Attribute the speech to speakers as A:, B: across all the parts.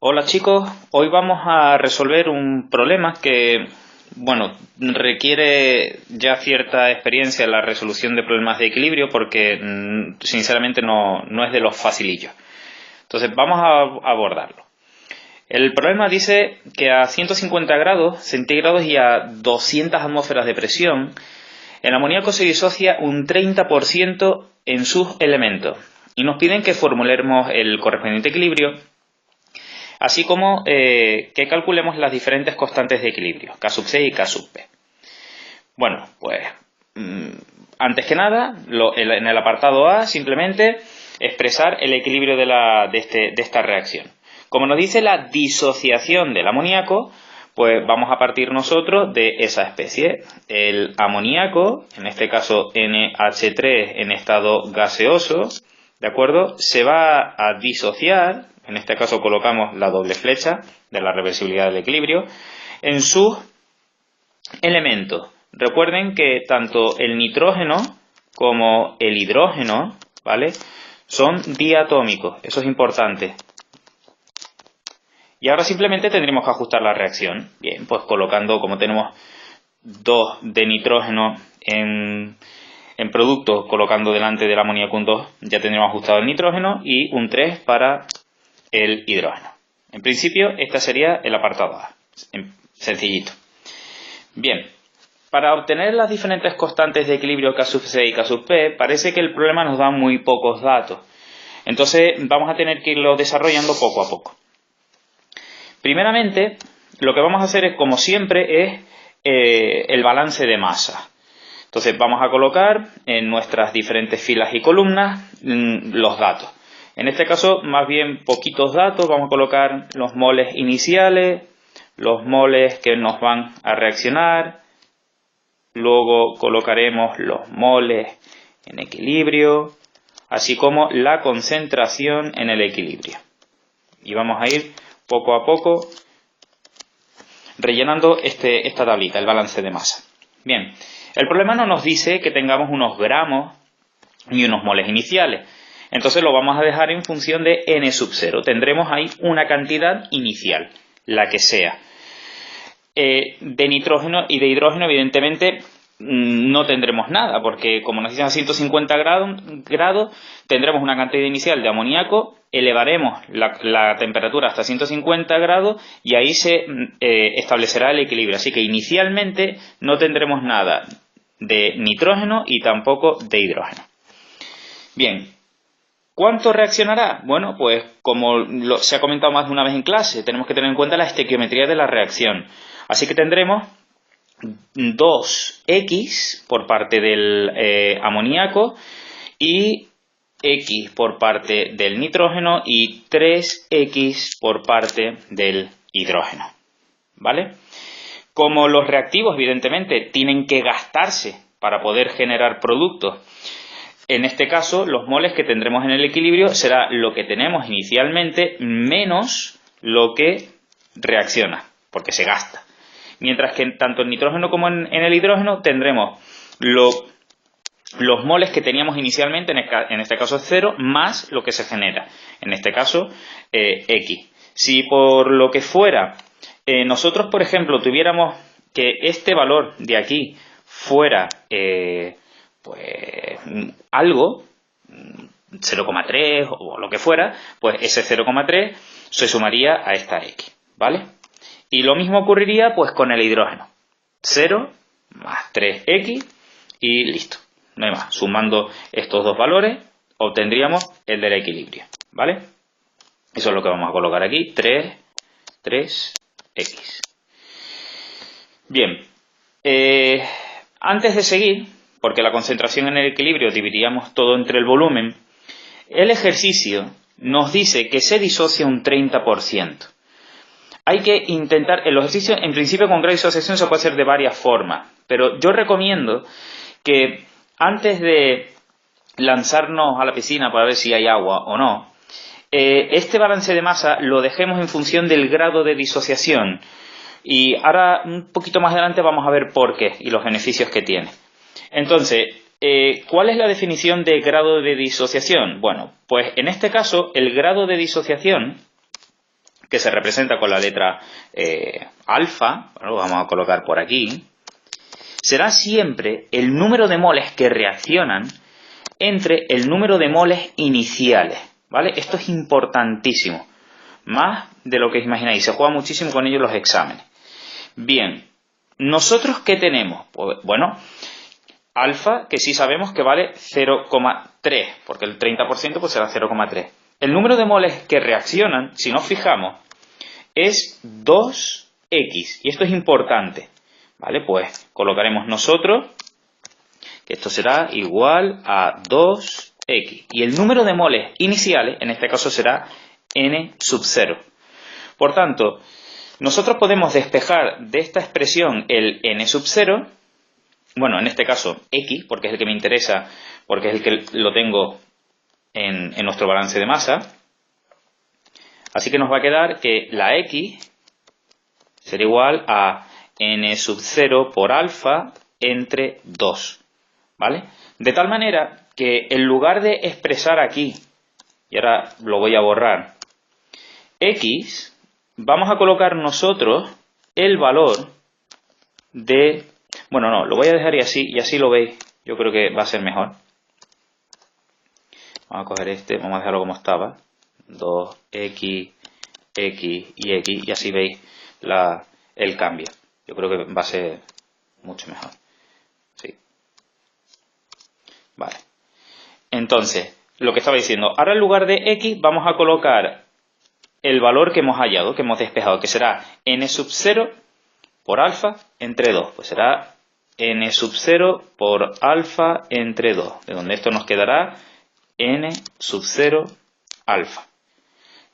A: Hola chicos, hoy vamos a resolver un problema que, requiere ya cierta experiencia en la resolución de problemas de equilibrio porque sinceramente no es de los facilillos. Entonces vamos a abordarlo. El problema dice que a 150 grados centígrados y a 200 atmósferas de presión, el amoníaco se disocia un 30% en sus elementos y nos piden que formulemos el correspondiente equilibrio, así como que calculemos las diferentes constantes de equilibrio, K sub C y K sub P. Bueno, pues antes que nada, en el apartado A, simplemente expresar el equilibrio de esta reacción. Como nos dice la disociación del amoníaco, pues vamos a partir nosotros de esa especie. El amoníaco, en este caso NH3 en estado gaseoso, ¿de acuerdo? Se va a disociar, en este caso colocamos la doble flecha de la reversibilidad del equilibrio, en sus elementos. Recuerden que tanto el nitrógeno como el hidrógeno, ¿vale?, son diatómicos, eso es importante. Y ahora simplemente tendremos que ajustar la reacción. Bien, pues colocando, como tenemos 2 de nitrógeno en producto, colocando delante del amoníaco un 2, ya tendremos ajustado el nitrógeno, y un 3 para el hidrógeno. En principio, este sería el apartado A. Sencillito. Bien, para obtener las diferentes constantes de equilibrio K sub C y K sub P, parece que el problema nos da muy pocos datos. Entonces, vamos a tener que irlo desarrollando poco a poco. Primeramente, lo que vamos a hacer es, como siempre, es el balance de masa. Entonces vamos a colocar en nuestras diferentes filas y columnas los datos. En este caso, más bien poquitos datos, vamos a colocar los moles iniciales, los moles que nos van a reaccionar, luego colocaremos los moles en equilibrio, así como la concentración en el equilibrio. Y vamos a ir poco a poco rellenando esta tablita, el balance de masa. Bien, el problema no nos dice que tengamos unos gramos ni unos moles iniciales. Entonces lo vamos a dejar en función de n sub 0. Tendremos ahí una cantidad inicial, la que sea. De nitrógeno y de hidrógeno, evidentemente, no tendremos nada, porque como nos dicen a 150 grados, tendremos una cantidad inicial de amoníaco, elevaremos la temperatura hasta 150 grados y ahí se establecerá el equilibrio. Así que inicialmente no tendremos nada de nitrógeno y tampoco de hidrógeno. Bien, ¿cuánto reaccionará? Bueno, pues como se ha comentado más de una vez en clase, tenemos que tener en cuenta la estequiometría de la reacción. Así que tendremos 2x por parte del amoníaco y x por parte del nitrógeno y 3x por parte del hidrógeno, ¿vale? Como los reactivos evidentemente tienen que gastarse para poder generar productos, en este caso los moles que tendremos en el equilibrio será lo que tenemos inicialmente menos lo que reacciona, porque se gasta. Mientras que tanto en nitrógeno como en el hidrógeno tendremos los moles que teníamos inicialmente, en este caso es 0, más lo que se genera, en este caso X. Si por lo que fuera nosotros, por ejemplo, tuviéramos que este valor de aquí fuera pues algo, 0,3 o lo que fuera, pues ese 0,3 se sumaría a esta X, ¿vale? Y lo mismo ocurriría pues con el hidrógeno. 0 más 3x y listo. No hay más. Sumando estos dos valores obtendríamos el del equilibrio, ¿vale? Eso es lo que vamos a colocar aquí. 3x. Bien. Antes de seguir, porque la concentración en el equilibrio dividiríamos todo entre el volumen, el ejercicio nos dice que se disocia un 30%. Hay que intentar, el ejercicio en principio con grado de disociación se puede hacer de varias formas, pero yo recomiendo que antes de lanzarnos a la piscina para ver si hay agua o no, este balance de masa lo dejemos en función del grado de disociación. Y ahora, un poquito más adelante, vamos a ver por qué y los beneficios que tiene. Entonces, ¿cuál es la definición de grado de disociación? Bueno, pues en este caso, el grado de disociación que se representa con la letra alfa, lo vamos a colocar por aquí, será siempre el número de moles que reaccionan entre el número de moles iniciales, ¿vale? Esto es importantísimo, más de lo que os imagináis, se juega muchísimo con ello en los exámenes. Bien, ¿nosotros qué tenemos? Pues, bueno, alfa, que sí sabemos que vale 0,3, porque el 30% pues será 0,3. El número de moles que reaccionan, si nos fijamos, es 2x, y esto es importante, ¿vale? Pues colocaremos nosotros que esto será igual a 2x, y el número de moles iniciales, en este caso será n sub 0. Por tanto, nosotros podemos despejar de esta expresión el n sub 0, bueno, en este caso x, porque es el que me interesa, porque es el que lo tengo en nuestro balance de masa. Así que nos va a quedar que la x será igual a n sub 0 por alfa entre 2, ¿vale? De tal manera que en lugar de expresar aquí, y ahora lo voy a borrar, x, vamos a colocar nosotros el valor de... Bueno, no, lo voy a dejar y así lo veis. Yo creo que va a ser mejor. Vamos a coger este, vamos a dejarlo como estaba. 2x, x y x, y así veis el cambio. Yo creo que va a ser mucho mejor. Sí. Vale. Entonces, lo que estaba diciendo, ahora en lugar de x vamos a colocar el valor que hemos hallado, que hemos despejado, que será n sub 0 por alfa entre 2. Pues será n sub 0 por alfa entre 2, de donde esto nos quedará n sub 0 alfa.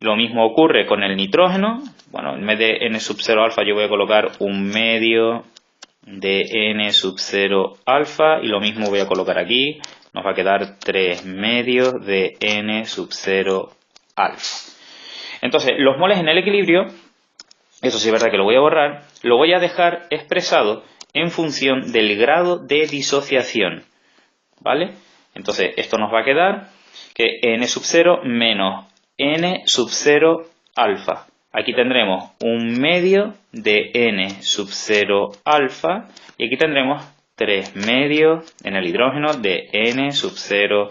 A: Lo mismo ocurre con el nitrógeno. Bueno, en vez de n sub 0 alfa yo voy a colocar un medio de n sub 0 alfa, y lo mismo voy a colocar aquí. Nos va a quedar 3 medios de n sub 0 alfa. Entonces, los moles en el equilibrio, eso sí es verdad que lo voy a borrar, lo voy a dejar expresado en función del grado de disociación, ¿vale? Entonces, esto nos va a quedar que n sub 0 menos n sub 0 alfa. Aquí tendremos un medio de n sub 0 alfa, y aquí tendremos 3 medios en el hidrógeno de n sub 0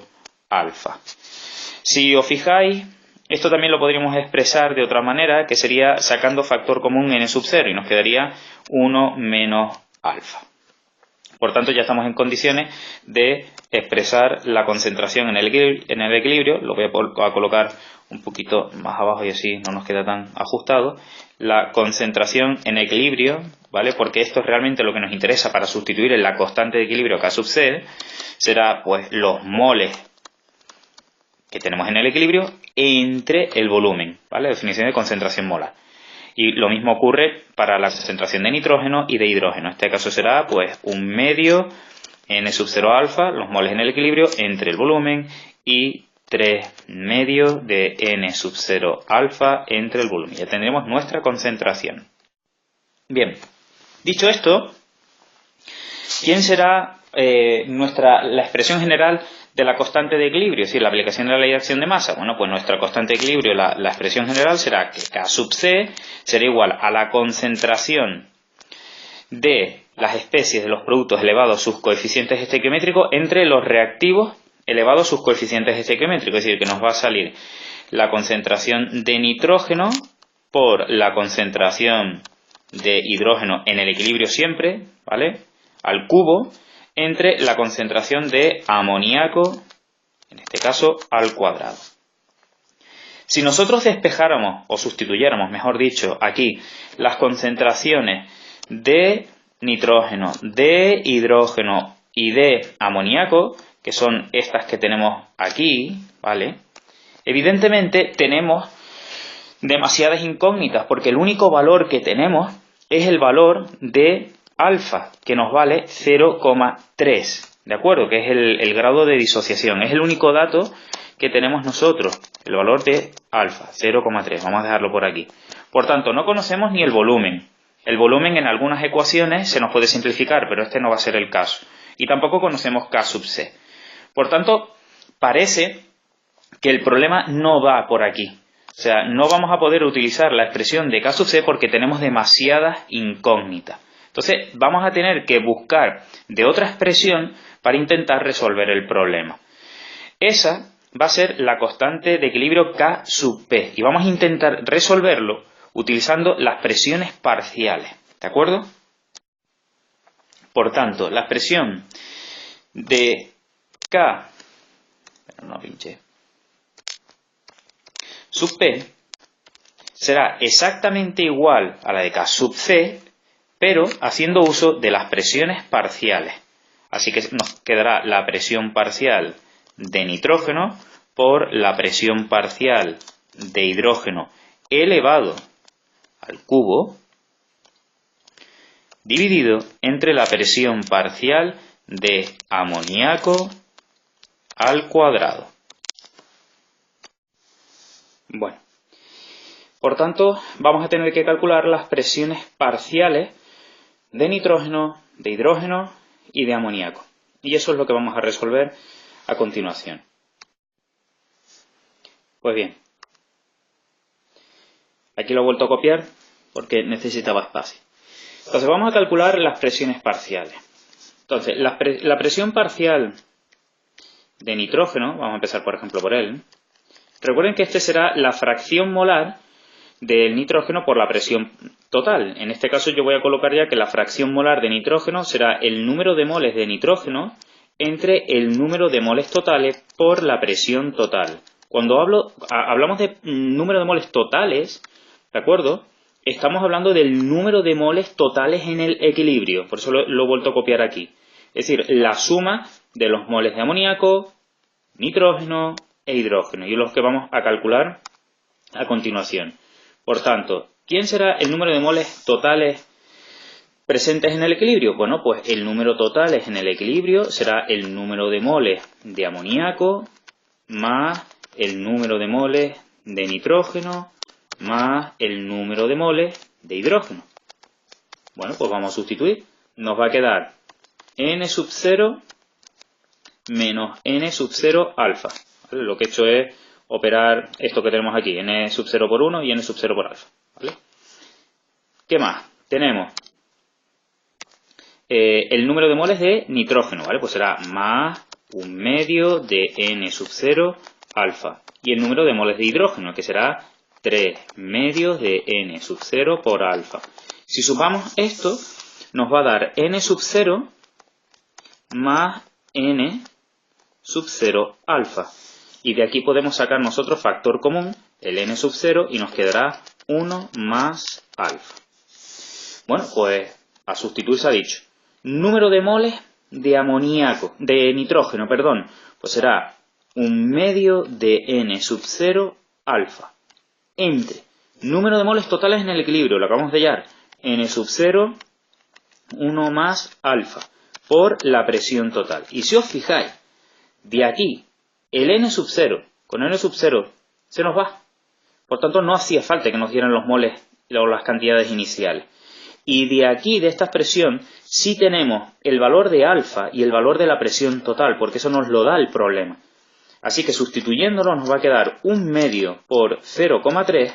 A: alfa. Si os fijáis, esto también lo podríamos expresar de otra manera, que sería sacando factor común n sub 0, y nos quedaría 1 menos alfa. Por tanto, ya estamos en condiciones de expresar la concentración en el equilibrio. Lo voy a colocar un poquito más abajo y así no nos queda tan ajustado. La concentración en equilibrio, ¿vale? Porque esto es realmente lo que nos interesa para sustituir en la constante de equilibrio K sub C, será pues los moles que tenemos en el equilibrio entre el volumen, ¿vale? Definición de concentración molar. Y lo mismo ocurre para la concentración de nitrógeno y de hidrógeno. En este caso será pues un medio n sub 0 alfa, los moles en el equilibrio, entre el volumen, y 3 medios de n sub 0 alfa entre el volumen. Ya tendremos nuestra concentración. Bien, dicho esto, ¿quién será la expresión general de la constante de equilibrio? Es decir, la aplicación de la ley de acción de masa. Bueno, pues nuestra constante de equilibrio, la expresión general será que K sub C será igual a la concentración de las especies de los productos elevados a sus coeficientes estequiométricos entre los reactivos elevados a sus coeficientes estequiométricos. Es decir, que nos va a salir la concentración de nitrógeno por la concentración de hidrógeno en el equilibrio siempre, ¿vale? Al cubo, entre la concentración de amoníaco, en este caso, al cuadrado. Si nosotros despejáramos, o sustituyéramos, mejor dicho, aquí las concentraciones de nitrógeno, de hidrógeno y de amoníaco, que son estas que tenemos aquí, ¿vale? Evidentemente tenemos demasiadas incógnitas, porque el único valor que tenemos es el valor de alfa, que nos vale 0,3, ¿de acuerdo? Que es el grado de disociación. Es el único dato que tenemos nosotros, el valor de alfa, 0,3. Vamos a dejarlo por aquí. Por tanto, no conocemos ni el volumen. El volumen en algunas ecuaciones se nos puede simplificar, pero este no va a ser el caso. Y tampoco conocemos K sub C. Por tanto, parece que el problema no va por aquí. O sea, no vamos a poder utilizar la expresión de K sub C porque tenemos demasiadas incógnitas. Entonces vamos a tener que buscar de otra expresión para intentar resolver el problema. Esa va a ser la constante de equilibrio K sub P y vamos a intentar resolverlo utilizando las presiones parciales, ¿de acuerdo? Por tanto, la expresión de K sub P será exactamente igual a la de K sub C, pero haciendo uso de las presiones parciales. Así que nos quedará la presión parcial de nitrógeno por la presión parcial de hidrógeno elevado al cubo dividido entre la presión parcial de amoníaco al cuadrado. Bueno, por tanto, vamos a tener que calcular las presiones parciales de nitrógeno, de hidrógeno y de amoníaco. Y eso es lo que vamos a resolver a continuación. Pues bien, aquí lo he vuelto a copiar porque necesitaba espacio. Entonces vamos a calcular las presiones parciales. Entonces, la presión parcial de nitrógeno, vamos a empezar por ejemplo por él. Recuerden que este será la fracción molar del nitrógeno por la presión total. En este caso yo voy a colocar ya que la fracción molar de nitrógeno será el número de moles de nitrógeno entre el número de moles totales por la presión total. Cuando hablamos de número de moles totales, ¿de acuerdo? Estamos hablando del número de moles totales en el equilibrio, por eso lo he vuelto a copiar aquí. Es decir, la suma de los moles de amoníaco, nitrógeno e hidrógeno, y los que vamos a calcular a continuación. Por tanto, ¿quién será el número de moles totales presentes en el equilibrio? Bueno, pues el número totales en el equilibrio será el número de moles de amoníaco más el número de moles de nitrógeno más el número de moles de hidrógeno. Bueno, pues vamos a sustituir. Nos va a quedar n sub 0 menos n sub 0 alfa. ¿Vale? Lo que he hecho es operar esto que tenemos aquí, n sub 0 por 1 y n sub 0 por alfa. ¿Vale? ¿Qué más? Tenemos el número de moles de nitrógeno, ¿vale? Pues será más 1/2 de n sub 0 alfa. Y el número de moles de hidrógeno, que será 3/2 de n sub 0 por alfa. Si sumamos esto, nos va a dar n sub 0 más n sub 0 alfa. Y de aquí podemos sacar nosotros factor común, el n sub 0, y nos quedará 1 más alfa. Bueno, pues a sustituir se ha dicho. Número de moles de amoníaco, de nitrógeno, perdón, pues será 1/2 de n sub 0 alfa. Entre número de moles totales en el equilibrio, lo acabamos de hallar, n sub 0, 1 más alfa, por la presión total. Y si os fijáis, de aquí, el n sub 0, con n sub 0 se nos va. Por tanto, no hacía falta que nos dieran los moles o las cantidades iniciales. Y de aquí, de esta expresión, sí tenemos el valor de alfa y el valor de la presión total, porque eso nos lo da el problema. Así que sustituyéndolo nos va a quedar 1/2 por 0,3,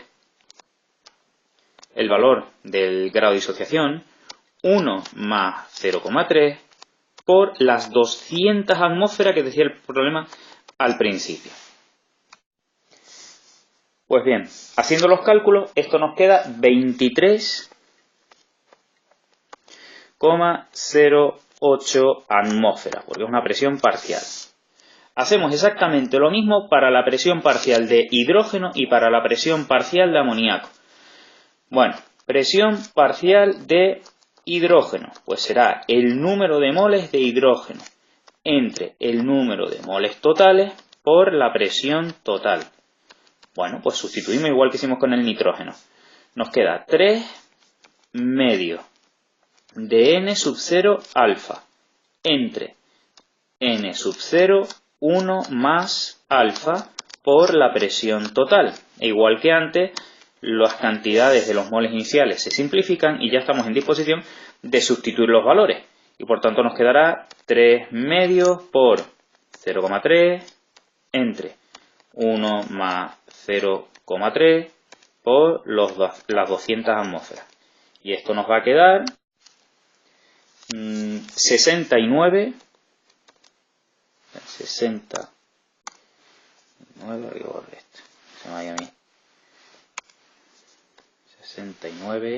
A: el valor del grado de disociación, 1 más 0,3 por las 200 atmósferas que decía el problema al principio. Pues bien, haciendo los cálculos, esto nos queda 23,08 atmósferas, porque es una presión parcial. Hacemos exactamente lo mismo para la presión parcial de hidrógeno y para la presión parcial de amoníaco. Bueno, presión parcial de hidrógeno, pues será el número de moles de hidrógeno entre el número de moles totales por la presión total. Bueno, pues sustituimos igual que hicimos con el nitrógeno. Nos queda 3/2 de n sub 0 alfa entre n sub 0, 1 más alfa por la presión total. E igual que antes, las cantidades de los moles iniciales se simplifican y ya estamos en disposición de sustituir los valores. Y por tanto nos quedará 3/2 por 0,3 entre 1 más 0,3 2,3 por las 200 atmósferas. Y esto nos va a quedar 69, voy a borrar esto, se me vaya a mí, 69,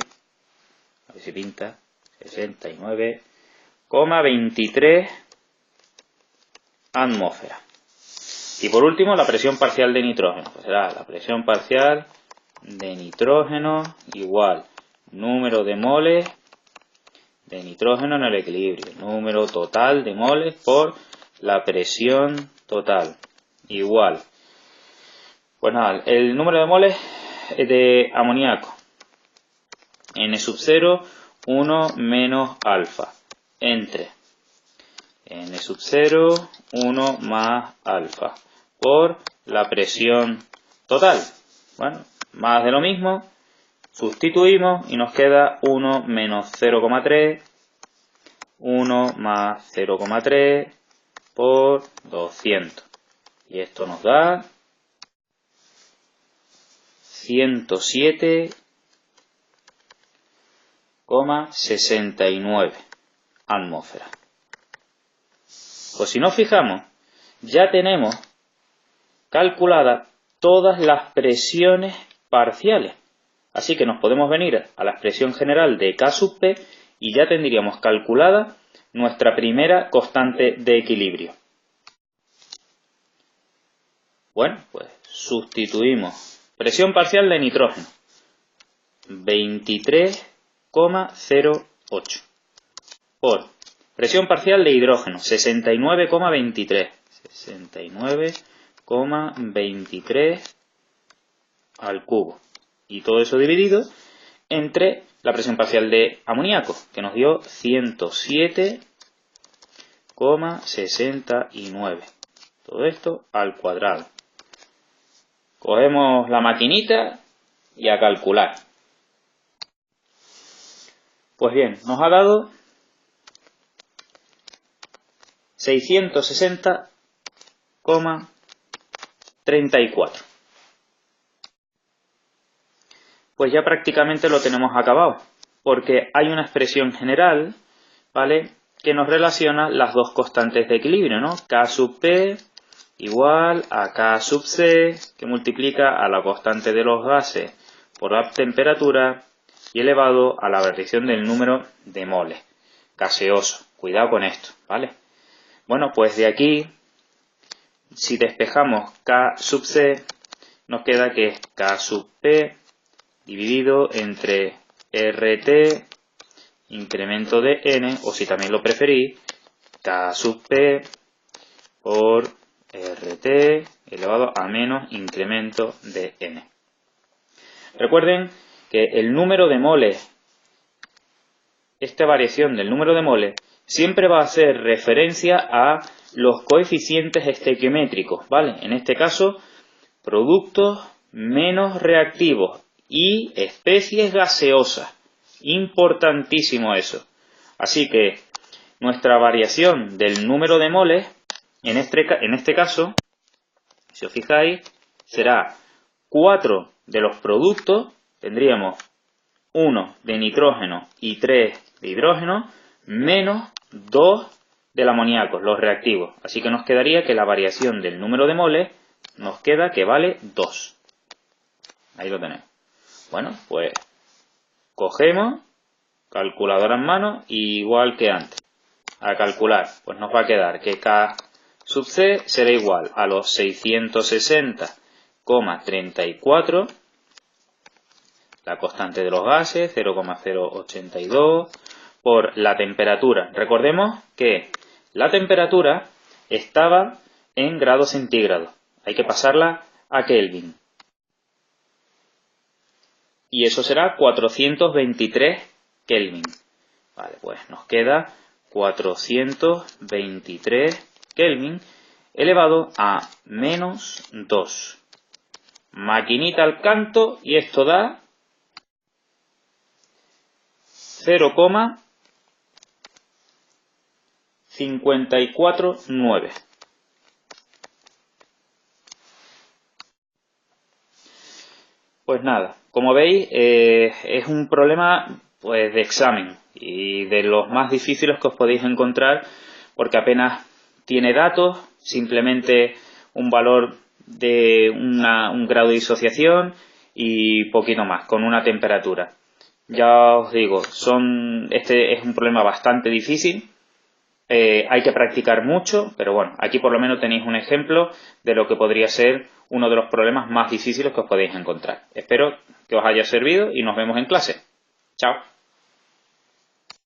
A: a ver si pinta, 69,23 atmósferas. Y por último, la presión parcial de nitrógeno. Pues será la presión parcial de nitrógeno igual número de moles de nitrógeno en el equilibrio. Número total de moles por la presión total. Igual. Pues nada, el número de moles de amoníaco. N sub 0, 1 menos alfa. Entre N sub 0, 1 más alfa. Por la presión total. Bueno, más de lo mismo. Sustituimos y nos queda 1 menos 0,3. 1 más 0,3 por 200. Y esto nos da 107,69 atmósferas. Pues si nos fijamos, ya tenemos calculadas todas las presiones parciales. Así que nos podemos venir a la expresión general de K sub P y ya tendríamos calculada nuestra primera constante de equilibrio. Bueno, pues sustituimos. Presión parcial de nitrógeno, 23,08 por presión parcial de hidrógeno, 69,23. 69,23 al cubo. Y todo eso dividido entre la presión parcial de amoníaco, que nos dio 107,69. Todo esto al cuadrado. Cogemos la maquinita y a calcular. Pues bien, nos ha dado 660,34. Pues ya prácticamente lo tenemos acabado, porque hay una expresión general, ¿vale?, que nos relaciona las dos constantes de equilibrio, ¿no? K sub P igual a K sub C, que multiplica a la constante de los gases por la temperatura y elevado a la variación del número de moles gaseoso. Cuidado con esto, ¿vale? Bueno, pues de aquí, si despejamos K sub C, nos queda que es K sub P dividido entre RT incremento de N, o si también lo preferís, K sub P por RT elevado a menos incremento de N. Recuerden que el número de moles, esta variación del número de moles, siempre va a hacer referencia a los coeficientes estequiométricos, ¿vale? En este caso, productos menos reactivos y especies gaseosas. Importantísimo eso. Así que nuestra variación del número de moles, en este caso, si os fijáis, será 4 de los productos, tendríamos 1 de nitrógeno y 3 de hidrógeno, menos 2 del amoníaco, los reactivos. Así que nos quedaría que la variación del número de moles nos queda que vale 2. Ahí lo tenemos. Bueno, pues cogemos calculadora en mano, igual que antes. A calcular, pues nos va a quedar que K sub C será igual a los 660,34, la constante de los gases, 0,082, por la temperatura. Recordemos que la temperatura estaba en grados centígrados. Hay que pasarla a Kelvin. Y eso será 423 Kelvin. Vale, pues nos queda 423 Kelvin elevado a menos 2. Maquinita al canto y esto da 0,549. Pues nada, como veis, es un problema pues de examen y de los más difíciles que os podéis encontrar porque apenas tiene datos, simplemente un valor de un grado de disociación y poquito más, con una temperatura. Ya os digo, este es un problema bastante difícil. Hay que practicar mucho, pero bueno, aquí por lo menos tenéis un ejemplo de lo que podría ser uno de los problemas más difíciles que os podéis encontrar. Espero que os haya servido y nos vemos en clase. Chao.